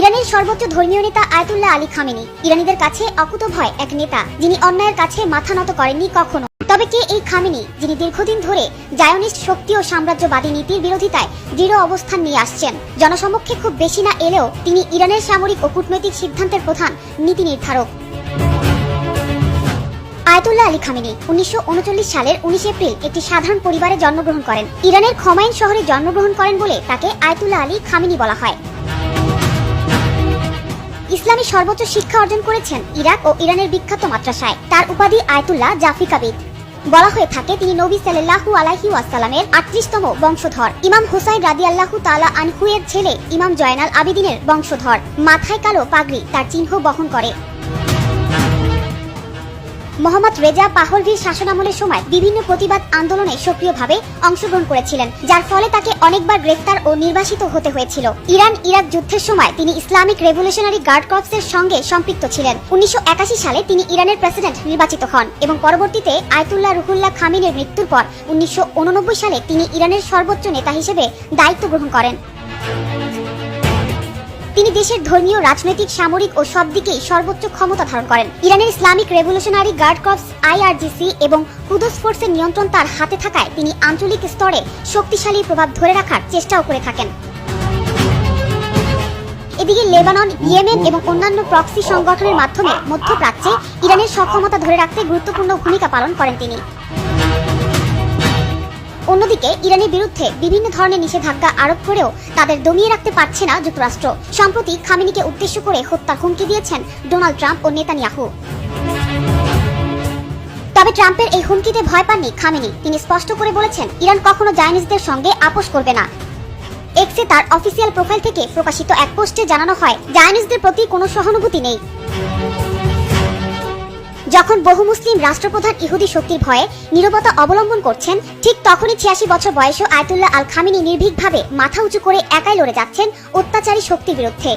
ইরানের সর্বোচ্চ ধর্মীয় নেতা আয়াতুল্লাহ আলী খামেনি ইরানিদের কাছে অকুতোভয় এক নেতা, যিনি অন্যায়ের কাছে মাথা নত করেননি কখনো। তবে কে এই খামেনি, যিনি দীর্ঘদিন ধরে জায়োনিস্ট শক্তি ও সাম্রাজ্যবাদী নীতির বিরোধিতায় দৃঢ় অবস্থান নিয়ে আসছেন? জনসমক্ষে খুব বেশি না এলেও তিনি ইরানের সামরিক ও কূটনৈতিক সিদ্ধান্তের প্রধান নীতি নির্ধারক। আয়াতুল্লাহ আলী খামেনি 1939 সালের 19 এপ্রিল একটি সাধারণ পরিবারে জন্মগ্রহণ করেন। ইরানের খমাইন শহরে জন্মগ্রহণ করেন বলে তাকে আয়াতুল্লাহ আলী খামেনি বলা হয়। ইসলামী সর্বোচ্চ শিক্ষা অর্জন করেছেন ইরাক ও ইরানের বিখ্যাত মাদ্রাসায়। তার উপাধি আয়াতুল্লাহ জাফিকাবিদ। বলা হয়ে থাকে তিনি নবী সাল্লাল্লাহু আলাইহি ওয়াসাল্লামের 38তম বংশধর। ইমাম হুসাইন রাদিয়াল্লাহু তাআলা আনহু এর ছেলে ইমাম জয়নাল আবেদিনের বংশধর। মাথায় কালো পাগড়ি তার চিহ্ন বহন করে। মোহাম্মদ রেজা পাহলভির শাসনামলের সময় বিভিন্ন প্রতিবাদ আন্দোলনে সক্রিয়ভাবে অংশগ্রহণ করেছিলেন, যার ফলে তাকে অনেকবার গ্রেফতার ও নির্বাসিত হতে হয়েছিল। ইরান ইরাক যুদ্ধের সময় তিনি ইসলামিক রেভলিউশনারি গার্ড কর্পসের সঙ্গে সম্পৃক্ত ছিলেন। 1981 সালে তিনি ইরানের প্রেসিডেন্ট নির্বাচিত হন এবং পরবর্তীতে আয়াতুল্লাহ রুহুল্লাহ খামেনির মৃত্যুর পর 1989 সালে তিনি ইরানের সর্বোচ্চ নেতা হিসেবে দায়িত্ব গ্রহণ করেন। তিনি দেশের ধর্মীয়, রাজনৈতিক, সামরিক ও সব দিকেই সর্বোচ্চ ক্ষমতা ধারণ করেন। ইরানের Islamic revolutionary guard corps IRGC এবং কুদস ফোর্সের নিয়ন্ত্রণ তার হাতে থাকায় তিনি আঞ্চলিক স্তরে শক্তিশালী প্রভাব ধরে রাখার চেষ্টাও করে থাকেন। এদিকে লেবানন, ইয়েমেন এবং অন্যান্য প্রক্সি সংগঠনের মাধ্যমে মধ্যপ্রাচ্যে ইরানের সক্ষমতা ধরে রাখতে গুরুত্বপূর্ণ ভূমিকা পালন করেন তিনি। অন্যদিকে ইরানের বিরুদ্ধে বিভিন্ন ধরনের নিষেধাজ্ঞা আরোপ করেও তাদের দমিয়ে রাখতে পারছে না যুক্তরাষ্ট্র। সম্প্রতি খামেনিকে উদ্দেশ্য করে হত্যার হুমকি দিয়েছেন ডোনাল্ড ট্রাম্প ও নেতানিয়াহু। তবে ট্রাম্পের এই হুমকিতে ভয় পাননি খামেনি। তিনি স্পষ্ট করে বলেছেন, ইরান কখনো জায়োনিস্টদের সঙ্গে আপোষ করবে না। এক্সে তার অফিসিয়াল প্রোফাইল থেকে প্রকাশিত এক পোস্টে জানানো হয়, জায়োনিস্টদের প্রতি কোনো সহানুভূতি নেই। যখন বহু মুসলিম রাষ্ট্রপ্রধান ইহুদি শক্তির ভয়ে নীরবতা অবলম্বন করছেন, ঠিক তখনই 86 বছর বয়সী আয়াতুল্লাহ আল খামেনি নির্ভীকভাবে মাথা উঁচু করে একাই লড়ে যাচ্ছেন অত্যাচারী শক্তির বিরুদ্ধে।